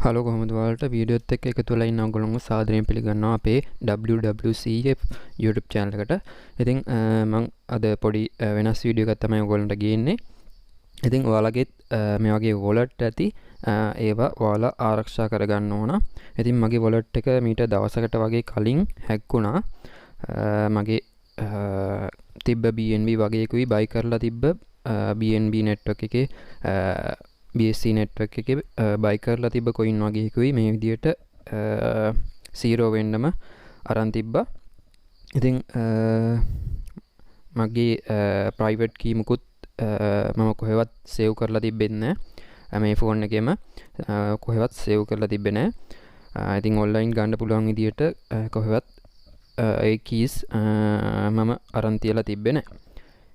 Hello කොහොමද ඔයාලට වීඩියෝත් එක්ක එකතු වෙලා ඉන්න ඔයගොල්ලන්ව සාදරයෙන් පිළිගන්නවා අපේ WwCf YouTube channel එකට. ඉතින් මම අද පොඩි වෙනස් වීඩියෝ එකක් තමයි ඔයගොල්ලන්ට ගේන්නේ. ඉතින් ඔයාලගෙත් මේ වගේ wallet ඇති ඒවා ඔයාලා ආරක්ෂා කරගන්න ඕන. ඉතින් මගේ wallet එක මීට දවසකට වගේ කලින් හැක් වුණා. මගේ තිබ්බ BNB වගේකුයි buy කරලා තිබ්බ BNB network එකේ BSC network එකේ buy කරලා තිබ්බ coin වගේකුයි මේ විදියට 0 වෙන්නම අරන් තිබ්බා. ඉතින් මගේ private key මුකුත් මම කොහෙවත් save කරලා තිබෙන්නේ නැහැ. මේ phone එකේම කොහෙවත් save කරලා තිබෙන්නේ නැහැ. ඉතින් online ගන්න පුළුවන් විදියට කොහෙවත් ඒ keys මම අරන් තියලා තිබෙන්නේ නැහැ.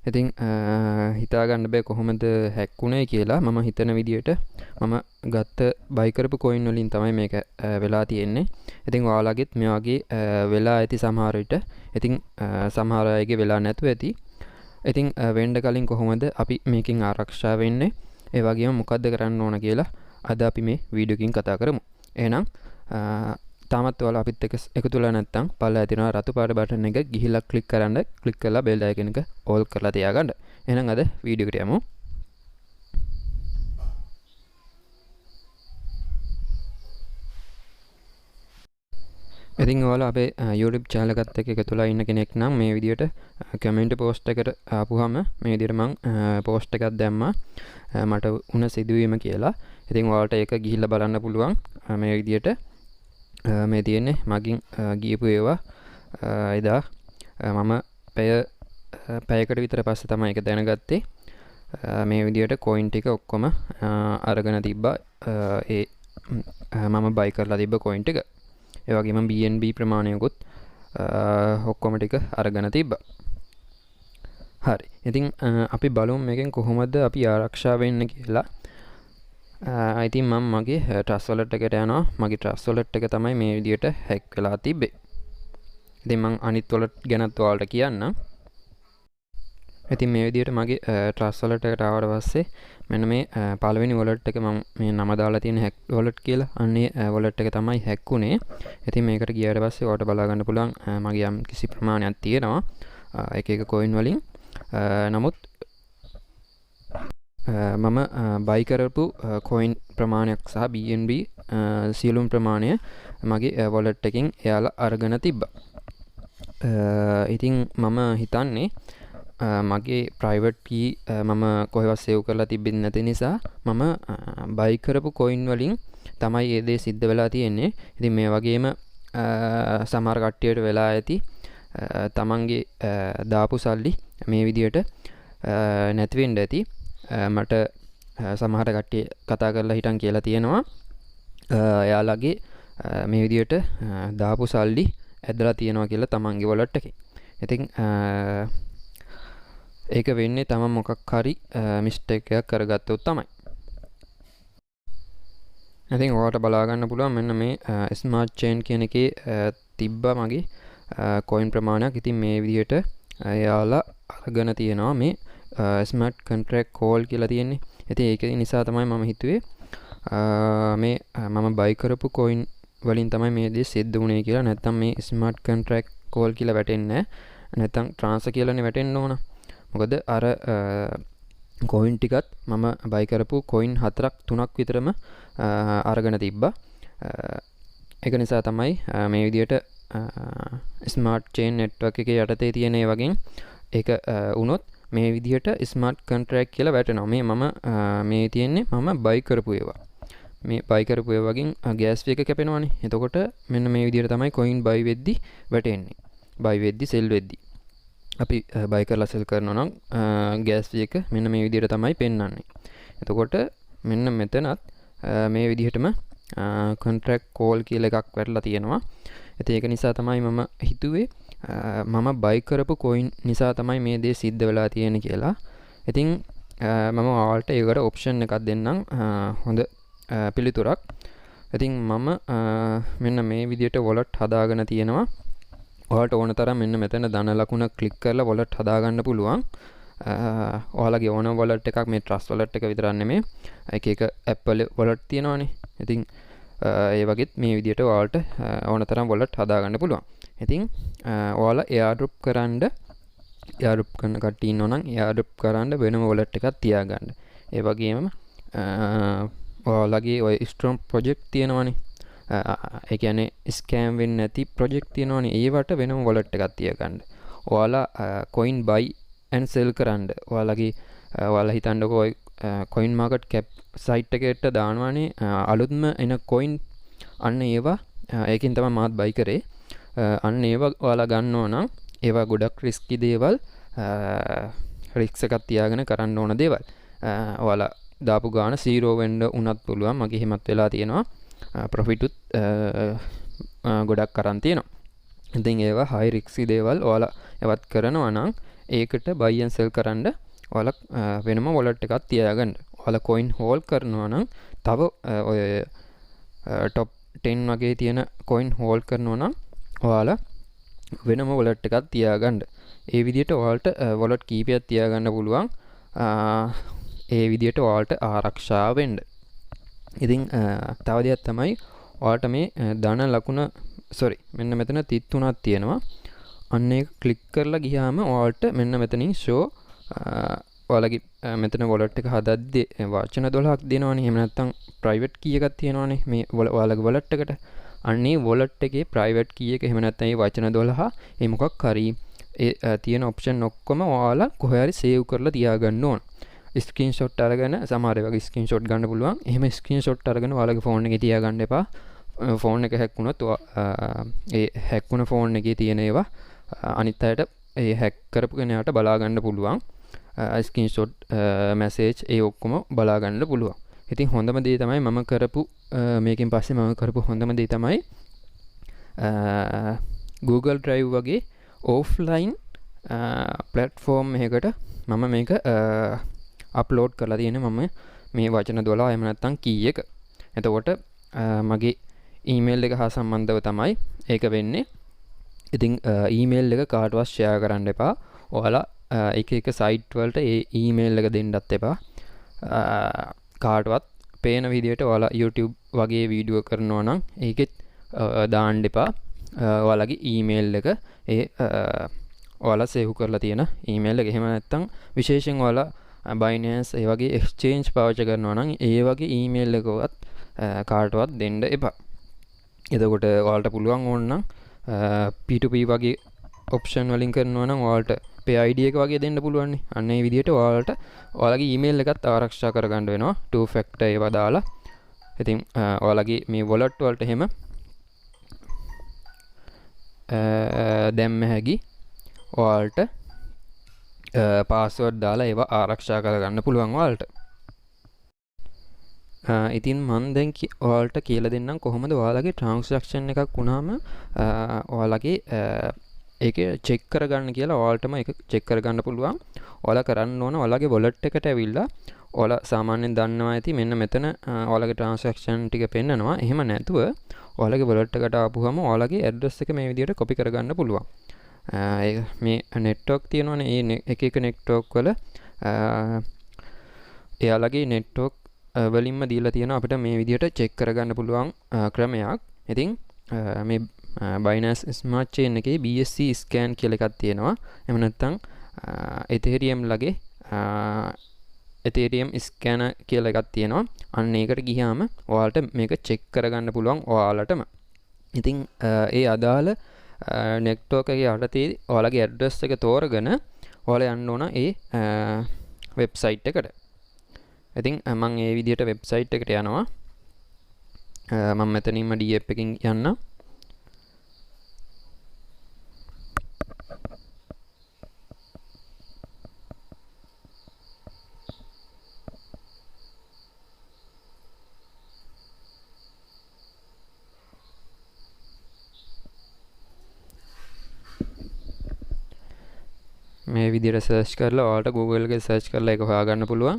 ඉතින් හිතා ගන්න බෑ කොහොමද හැක් වුනේ කියලා. මම හිතන විදියට මම ගත්ත buy කරපු coin වලින් තමයි මේක වෙලා තියෙන්නේ. ඉතින් ඔයාලගෙත් මේ වගේ වෙලා ඇති සමහර විට. ඉතින් සමහර අයගේ වෙලා නැතුව ඇති. ඉතින් වෙන්න කලින් කොහොමද අපි මේකෙන් ආරක්ෂා වෙන්නේ? ඒ වගේම මොකද්ද කරන්න ඕන කියලා අද අපි මේ වීඩියෝ එකකින් කතා කරමු. එහෙනම් තාමත් ඔයාලා අපිත් එක්ක එකතු වෙලා නැත්නම් පල්ලෙහා තියෙන රතු පාට බටන් එක ගිහිල්ලා ක්ලික් කරන්න. ක්ලික් කරලා බෙල් අයිකන් එක ඕල් කරලා තියාගන්න. එහෙනම් අද වීඩියෝ එකට යමු. ඉතින් ඔයාලා අපේ YouTube channel එකත් එක්ක එකතු වෙලා ඉන්න කෙනෙක් නම් මේ විදියට කමෙන්ට් පෝස්ට් එකට ආපුවාම මේ විදියට මම පෝස්ට් එකක් දැම්මා මට උන සිදුවීම කියලා. ඉතින් ඔයාලට ඒක ගිහිල්ලා බලන්න පුළුවන්. මේ විදියට මේ තියෙන්නේ මගින් ගියපු ඒවා එදා මම පැයකට විතර පස්සේ තමයි ඒක දැනගත්තේ. මේ විදියට coin ටික ඔක්කොම අරගෙන තිබ්බා. ඒ මම buy කරලා තිබ්බ coin ටික. ඒ වගේම BNB ප්‍රමාණයකුත් ඔක්කොම ටික අරගෙන තිබ්බා. හරි. ඉතින් අපි බලමු මේකෙන් කොහොමද අපි ආරක්ෂා වෙන්නේ කියලා. ඉතින් මම මගේ trust wallet එකට යනවා. මගේ trust wallet එක තමයි මේ විදියට hack වෙලා තිබ්බේ. ඉතින් මම අනිත් wallet ගැනත් ඔයාලට කියන්නම්. ඉතින් මේ විදියට මගේ trust wallet එකට ආවට පස්සේ මෙන්න මේ පළවෙනි wallet එක මම මේ නම දාලා තියෙන hack wallet කියලා. අන්නේ wallet එක තමයි hack වුනේ. ඉතින් මේකට ගියාට පස්සේ ඔයාලට බලා ගන්න පුළුවන් මගේ යම් කිසි ප්‍රමාණයක් තියෙනවා. එක එක coin වලින්. නමුත් මම buy කරපු coin ප්‍රමාණයක් සහ BNB සියලුම ප්‍රමාණය මගේ wallet එකකින් එයාලා අරගෙන තිබ්බා. ඉතින් මම හිතන්නේ මගේ private key මම කොහෙවත් save කරලා තිබෙන්නේ නැති නිසා මම buy කරපු coin වලින් තමයි මේ දේ සිද්ධ වෙලා තියෙන්නේ. ඉතින් මේ වගේම සමහර කට්ටියට වෙලා ඇති තමන්ගේ දාපු සල්ලි මේ විදියට නැති වෙන්න ඇති. මට සමහර කට්ටිය කතා කරලා හිටන් කියලා තියෙනවා එයාලගේ මේ විදියට දාපු සල්ලි ඇදලා තියෙනවා කියලා තමන්ගේ wallet එකේ. ඉතින් ඒක වෙන්නේ තමන් මොකක් හරි මිස්ටේක් එකක් කරගත්තොත් තමයි. ඉතින් ඔයාලට බලා ගන්න පුළුවන් මෙන්න මේ ස්මාර්ට් චේන් කියන එකේ තිබ්බා මගේ coin ප්‍රමාණයක්. ඉතින් මේ විදියට එයාලා අරගෙන තියෙනවා මේ smart contract call කියලා තියෙන්නේ. ඉතින් ඒක නිසා තමයි මම හිතුවේ මේ මම buy කරපු coin වලින් තමයි මේ දේ සිද්ධ වුනේ කියලා. නැත්තම් මේ smart contract call කියලා වැටෙන්නේ නැහැ. නැත්තම් transfer කියලානේ වැටෙන්න ඕන. මොකද අර coin ටිකත් මම buy කරපු coin 3ක් විතරම අරගෙන තිබ්බා. ඒක නිසා තමයි මේ විදියට smart chain network එකේ යටතේ තියෙන ඒ වගේ ඒක වුණොත් මේ විදිහට smart contract කියලා වැටෙනවා. මේ මම මේ තියෙන්නේ මම buy කරපු ඒවා. මේ buy කරපු ඒවා වගේ gas fee එක කැපෙනවානේ. එතකොට මෙන්න මේ විදිහට තමයි coin buy වෙද්දි වැටෙන්නේ. buy වෙද්දි sell වෙද්දි. අපි buy කරලා sell කරනවා නම් gas fee එක මෙන්න මේ විදිහට තමයි පෙන්වන්නේ. එතකොට මෙන්න මෙතනත් මේ විදිහටම contract call කියලා එකක් වැටලා තියෙනවා. ඉතින් ඒක නිසා තමයි මම හිතුවේ මම buy කරපු coin නිසා තමයි මේ දේ සිද්ධ වෙලා තියෙන්නේ කියලා. ඉතින් මම ඔයාලට ඒකට option එකක් දෙන්නම් හොඳ පිළිතුරක්. ඉතින් මම මෙන්න මේ විදියට wallet හදාගෙන තියෙනවා. ඔයාලට ඕන තරම් මෙන්න මෙතන ධන ලකුණ ක්ලික් කරලා wallet හදාගන්න පුළුවන්. ඔයාලගේ ඕන wallet එකක් මේ trust wallet එක විතරක් නෙමෙයි. එක Apple wallet තියෙනවානේ. ඉතින් ඒ වගේත් මේ විදිහට ඔයාලට ඕන තරම් wallet හදාගන්න පුළුවන්. ඉතින් ඔයාලා airdrop කරන්න airdrop කරන කට්ටිය ඉන්නවා නම් airdrop කරන්න වෙනම wallet එකක් තියාගන්න. ඒ වගේම ඔයාලගේ ඔය strong project තියෙනවනේ. ඒ කියන්නේ scam වෙන්නේ නැති project තියෙනවනේ. ඒවට වෙනම wallet එකක් තියාගන්න. ඔයාලා coin buy and sell කරන්න. ඔයාලා හිතන්නකෝ ඔය Coinmarketcap site එකට දානවානේ අලුත්ම එන coin අන්න ඒවා ඒකෙන් තමයි මාත් buy කරේ. අන්න ඒවා ඔයාලා ගන්නවා නම් ඒවා ගොඩක් රිස්කි දේවල් රිස්ක් එකක් තියාගෙන කරන්න ඕන දේවල්. ඔයාලා දාපු ගාන 0 වෙන්න උනත් පුළුවන්. මගේ හිමත් වෙලා තියෙනවා. ප්‍රොෆිට් උත් ගොඩක් කරන් තියෙනවා. ඉතින් ඒවා හයි රිස්කි දේවල් ඔයාලා එවත් කරනවා නම් ඒකට buy and sell කරන්න ඔයාලා වෙනම wallet එකක් තියාගන්න. ඔයාලා coin hold කරනවා නම් තව ඔය top 10 වගේ තියෙන coin hold කරනවා නම් ඔයාලා වෙනම wallet එකක් තියාගන්න. ඒ විදිහට ඔයාලට wallet කීපයක් තියාගන්න පුළුවන්. ඒ විදිහට ඔයාලට ආරක්ෂා වෙන්න. ඉතින් තව දෙයක් තමයි ඔයාලට මේ ධන ලකුණ මෙන්න මෙතන 33ක් තියෙනවා. අන්න ඒක ක්ලික් කරලා ගියාම ඔයාලට මෙන්න මෙතනින් show ඔයාලගේ මෙතන wallet එක හදද්දී වචන 12ක් දෙනවනේ. එහෙම නැත්නම් private key එකක් තියෙනවනේ මේ ඔයාලගේ wallet එකට. අන්නේ wallet එකේ private key එක එහෙම නැත්නම් මේ වචන 12 ඒ මොකක් හරි ඒ තියෙන option ඔක්කොම ඔයාලා කොහේ හරි save කරලා තියාගන්න ඕන. screenshot අරගෙන සමහර ඒ වගේ screenshot ගන්න පුළුවන්. එහෙම screenshot අරගෙන ඔයාලගේ phone එකේ තියාගන්න එපා. phone එක hack වුණොත් ඒ hack වුණ phone එකේ තියෙන ඒවා අනිත් අයට ඒ hack කරපු කෙනාට බලා ගන්න පුළුවන්. screenshot message ඒ ඔක්කොම බලා ගන්න පුළුවන්. ඉතින් හොඳම දේ තමයි මම කරපු මේකෙන් පස්සේ මම කරපු හොඳම දේ තමයි Google Drive වගේ offline platform එකකට මම මේක upload කරලා තියෙනවා. මම මේ වචන 12 එහෙම නැත්නම් key එක. එතකොට මගේ email එක හා සම්බන්ධව තමයි ඒක වෙන්නේ. ඉතින් email එක කාටවත් share කරන්න එපා. ඔයාලා එක site වලට ඒ email එක දෙන්නත් එපා. කාටවත් පේන විදිහට ඔයාලා YouTube වගේ වීඩියෝ කරනවා නම් ඒකෙත් දාන්න එපා. ඔයාලගේ email එක ඔයාලා save කරලා තියෙන email එක. එහෙම නැත්නම් විශේෂයෙන් ඔයාලා Binance ඒ වගේ exchange පාවිච්චි කරනවා නම් ඒ වගේ email එකවත් කාටවත් දෙන්න එපා. එතකොට ඔයාලට පුළුවන් ඕන නම් P2P වගේ option වලින් කරනවා නම් ඔයාලට pay ID එක වගේ දෙන්න පුළුවන් නේ. අන්න ඒ විදිහට ඔයාලට ඔයාලගේ email එකත් ආරක්ෂා කරගන්න වෙනවා. two factor ඒවා දාලා. ඉතින් ඔයාලගේ මේ wallet වලට එහෙම දැම්ම හැකි ඔයාලට password දාලා ඒවා ආරක්ෂා කරගන්න පුළුවන් ඔයාලට. ඉතින් මම දැන් ඔයාලට කියලා දෙන්නම් කොහොමද ඔයාලගේ transaction එකක් වුණාම ඔයාලගේ ඒක check කරගන්න කියලා. ඔයාලටම ඒක check කරගන්න පුළුවන්. ඔයාලා කරන්න ඕන ඔයාලගේ wallet එකට ඇවිල්ලා ඔයාලා සාමාන්‍යයෙන් දන්නවා ඇති මෙන්න මෙතන ඔයාලගේ transaction ටික පෙන්නනවා. එහෙම නැතුව ඔයාලගේ wallet එකට ආපුවම ඔයාලගේ address එක මේ විදිහට copy කරගන්න පුළුවන්. මේ network තියෙනවනේ. ඒ එක network වල එයාලගේ network වලින්ම දීලා තියෙනවා අපිට මේ විදිහට check කරගන්න පුළුවන් ක්‍රමයක්. ඉතින් මේ Binance Smart Chain එකේ BSC scan කියලා එකක් තියෙනවා. එහෙම නැත්නම් Ethereum ලගේ Ethereum scanner කියලා එකක් තියෙනවා. අන්න ඒකට ගියාම ඔයාලට මේක check කරගන්න පුළුවන් ඔයාලටම. ඉතින් ඒ අදාළ network එකේ යටතේ ඔයාලගේ address එක තෝරගෙන ඔයාලා යන්න ඕන ඒ website එකට. ඉතින් මම මේ විදිහට website එකට යනවා. මම මෙතනින්ම DF එකකින් යන්න. මේ විදිහට search කරලා ඔයාලට Google එකේ search කරලා ඒක හොයාගන්න පුළුවන්.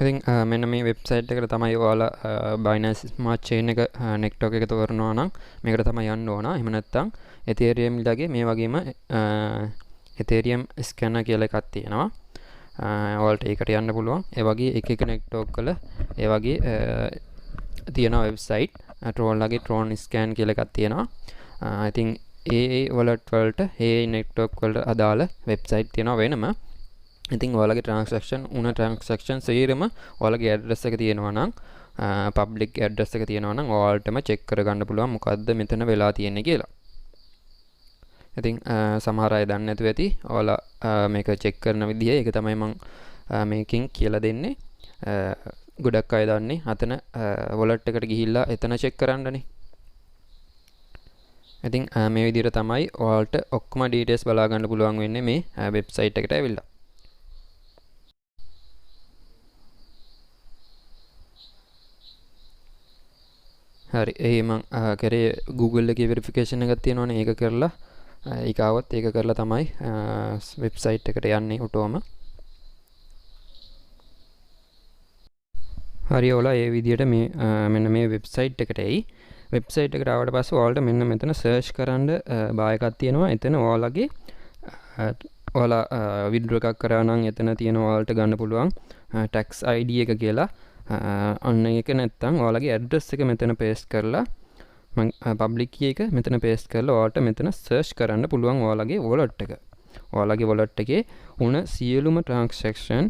ඉතින් මෙන්න මේ වෙබ්සයිට් එකට තමයි ඔයාලා Binance Smart Chain එක network එක තෝරනවා නම් මේකට තමයි යන්න ඕන. එහෙම නැත්නම් Ethereum ලගේ මේ වගේම Ethereum scanner කියලා එකක් තියෙනවා. ඔයාලට ඒකට යන්න පුළුවන්. ඒ වගේ එක network වල ඒ වගේ තියෙනවා වෙබ්සයිට් ට්‍රෝන්ලගේ ට්‍රෝන් ස්කෑන් කියල එකක් තියෙනවා. ඉතින් ඒ වලට් වලට ඒ නෙට්වර්ක් වලට අදාළ වෙබ්සයිට් තියෙනවා වෙනම. ඉතින් ඔයාලගේ ට්‍රාන්සැක්ෂන් උන ට්‍රාන්සැක්ෂන් සේරම ඔයාලගේ ඇඩ්‍රස් එක තියෙනවා නම් පබ්ලික් ඇඩ්‍රස් එක තියෙනවා නම් ඔයාලටම චෙක් කරගන්න පුළුවන් මොකද්ද මෙතන වෙලා තියෙන්නේ කියලා. ඉතින් සමහර අය දන්නේ නැතුව ඇති ඔයාලා මේක චෙක් කරන විදිය. ඒක තමයි මම මේකෙන් කියලා දෙන්නේ. ගොඩක් අය දන්නේ අතන වොලට් එකට ගිහිල්ලා එතන චෙක් කරන්නනේ. ඉතින් මේ විදිහට තමයි ඔයාලට ඔක්කොම ඩීටේල්ස් බලා ගන්න පුළුවන් වෙන්නේ මේ වෙබ්සයිට් එකට ඇවිල්ලා. හරි ඒ මං කරේ Google එකේ වෙරිෆිකේෂන් එකක් තියෙනවනේ ඒක කරලා ඒක આવත් ඒක කරලා තමයි වෙබ්සයිට් එකට යන්නේ ඔටෝම. හරි ඔයාලා ඒ විදිහට මේ මෙන්න මේ වෙබ්සයිට් එකට එයි. වෙබ්සයිට් එකට ආවට පස්සේ ඔයාලට මෙන්න මෙතන සර්ච් කරන්න බාර් එකක් තියෙනවා. එතන ඔයාලගේ ඔයාලා විඩ්‍රෝ එකක් කරා නම් එතන තියෙන ඔයාලට ගන්න පුළුවන් tax ID එක කියලා. අන්න ඒක නැත්තම් ඔයාලගේ ඇඩ්‍රස් එක මෙතන පේස්ට් කරලා මම පබ්ලික් කී එක මෙතන පේස්ට් කරලා ඔයාලට මෙතන සර්ච් කරන්න පුළුවන් ඔයාලගේ වොලට් එක. ඔයාලගේ වොලට් එකේ උන සියලුම ට්‍රාන්සැක්ෂන්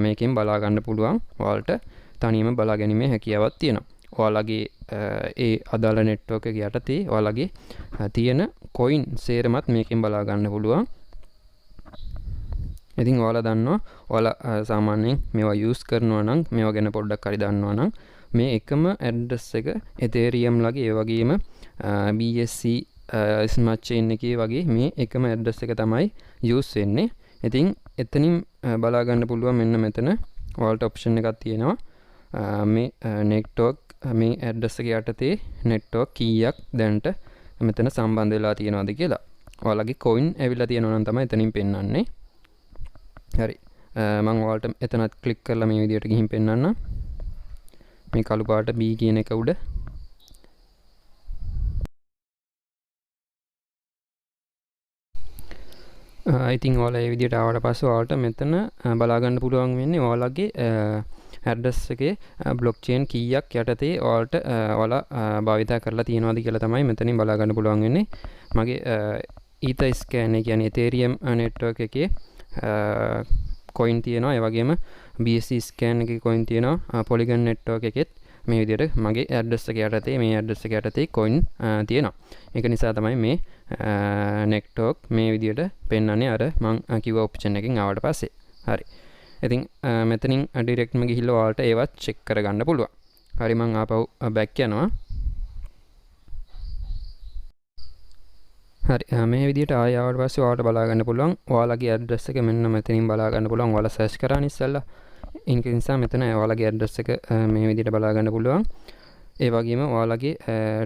මේකෙන් බලා ගන්න පුළුවන්. ඔයාලට තනියම බලා ගැනීමේ හැකියාවක් තියෙනවා. ඔයාලගේ ඒ අදාළ නෙට්වර්ක් එක යටතේ ඔයාලගේ තියෙන කොයින් සේරමත් මේකෙන් බලා ගන්න පුළුවන්. ඉතින් ඔයාලා දන්නවා ඔයාලා සාමාන්‍යයෙන් මේවා යූස් කරනවා නම් මේවා ගැන පොඩ්ඩක් හරි දන්නවා නම් මේ එකම ඇඩ්‍රස් එක Ethereum ලගේ ඒ වගේම BSC ස්මාර්ට් චේන් එකේ වගේ මේ එකම ඇඩ්‍රස් එක තමයි යූස් වෙන්නේ. ඉතින් එතනින් බලා ගන්න පුළුවන් මෙන්න මෙතන ඔයාලට ඔප්ෂන් එකක් තියෙනවා. මේ නෙට්වර්ක් මේ ඇඩ්‍රස් එක යටතේ නෙට්වර්ක් කීයක් දැනට මෙතන සම්බන්ධ වෙලා තියෙනවද කියලා. ඔයාලගේ කොයින් ඇවිල්ලා තියෙනවා නම් තමයි එතනින් පෙන්වන්නේ. හරි මම ඔයාලට එතනත් ක්ලික් කරලා මේ විදිහට ගිහින් පෙන්වන්න. මේ කළු පාට B කියන එක උඩ ඉතින් ඔයාලා මේ විදිහට ආවට පස්සේ ඔයාලට මෙතන බලා ගන්න පුළුවන් වෙන්නේ ඔයාලගේ ඇඩ්‍රස් එකේ බ්ලොක්චේන් කීයක් යටතේ ඔයාලට ඔයාලා භාවිතා කරලා තියෙනවද කියලා තමයි මෙතනින් බලා ගන්න පුළුවන් වෙන්නේ. මගේ ඊතර ස්කෑන් එක කියන්නේ Ethereum network එකේ කොයින් තියෙනවා. ඒ වගේම BSC ස්කෑන් එකේ කොයින් තියෙනවා. Polygon network එකෙත් මේ විදිහට මගේ ඇඩ්‍රස් එක යටතේ මේ ඇඩ්‍රස් එක යටතේ කොයින් තියෙනවා. ඒක නිසා තමයි මේ network මේ විදිහට පෙන්වන්නේ අර මම කිව්ව ඔප්ෂන් එකෙන් ආවට පස්සේ. හරි. ඉතින් මෙතනින් ඩිරෙක්ට්ම ගිහිල්ලා ඔයාලට ඒවත් චෙක් කරගන්න පුළුවන්. හරි මම ආපහු බැක් යනවා. හරි මේ විදිහට ආයෙ ආවට පස්සේ ඔයාලට බලා ගන්න පුළුවන් ඔයාලගේ ඇඩ්‍රස් එක මෙන්න මෙතනින් බලා ගන්න පුළුවන්. ඔයාලා සර්ච් කරානේ ඉස්සෙල්ලා. ඒක නිසා මෙතන ඔයාලගේ ඇඩ්‍රස් එක මේ විදිහට බලා ගන්න පුළුවන්. ඒ වගේම ඔයාලගේ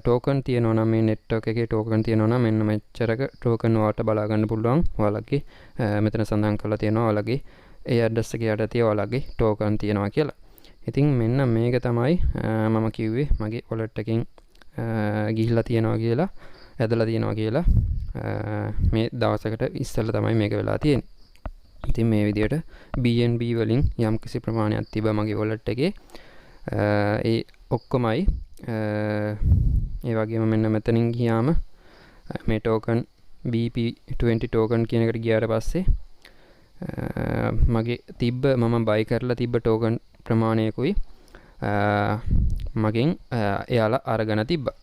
ටෝකන් තියෙනවා නම් මේ නෙට්වර්ක් එකේ ටෝකන් තියෙනවා නම් මෙන්න මෙච්චරක ටෝකන් ඔයාලට බලා ගන්න පුළුවන්. ඔයාලගේ මෙතන සඳහන් කරලා තියෙනවා ඔයාලගේ ඒ ඇඩ්‍රස් එක යටතේ ඔයාලගේ ටෝකන් තියෙනවා කියලා. ඉතින් මෙන්න මේක තමයි මම කිව්වේ මගේ වොලට් එකෙන් ගිහිල්ලා තියෙනවා කියලා ඇදලා තියෙනවා කියලා මේ දවසකට ඉස්සෙල්ලා තමයි මේක වෙලා තියෙන්නේ. ඉතින් මේ විදිහට BNB වලින් යම් කිසි ප්‍රමාණයක් තිබ්බා මගේ වොලට් එකේ. ඒ ඔක්කොමයි ඒ වගේම මෙන්න මෙතනින් ගියාම මේ ටෝකන් BP20 ටෝකන් කියන එකට ගියාට පස්සේ මගේ තිබ්බ මම බයි කරලා තිබ්බ ටෝකන් ප්‍රමාණයකුයි මගෙන් එයාලා අරගෙන තිබ්බා.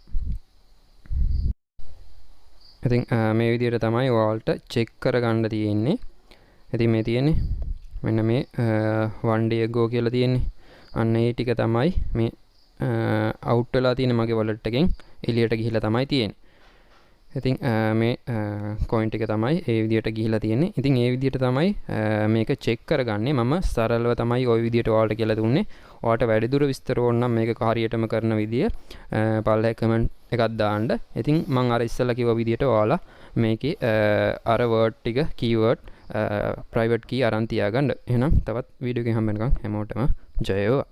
ඉතින් මේ විදිහට තමයි ඔයාලට චෙක් කරගන්න තියෙන්නේ. ඉතින් මේ තියෙන්නේ මෙන්න මේ one day ago කියලා තියෙන්නේ. අන්න ඒ ටික තමයි මේ අවුට් වෙලා තියෙන මගේ වොලට් එකෙන් එළියට ගිහිලා තමයි තියෙන්නේ. ඉතින් මේ කොයින් ටික තමයි ඒ විදිහට ගිහිලා තියෙන්නේ. ඉතින් ඒ විදිහට තමයි මේක චෙක් කරගන්නේ. මම සරලව තමයි ওই විදිහට ඔයාලට කියලා දුන්නේ. ඔයාලට වැඩිදුර විස්තර ඕන නම් මේක හරියටම කරන විදිය පල්ලේ කමෙන්ට් එකක් දාන්න. ඉතින් මම අර ඉස්සෙල්ලා කිව්ව විදිහට ඔයාලා මේකේ අර වර්ඩ් ටික කීවර්ඩ් ප්‍රයිවට් කී අරන් තියාගන්න. එහෙනම් තවත් වීඩියෝ එකකින් හම්බ වෙනකම් හැමෝටම ජය වේවා.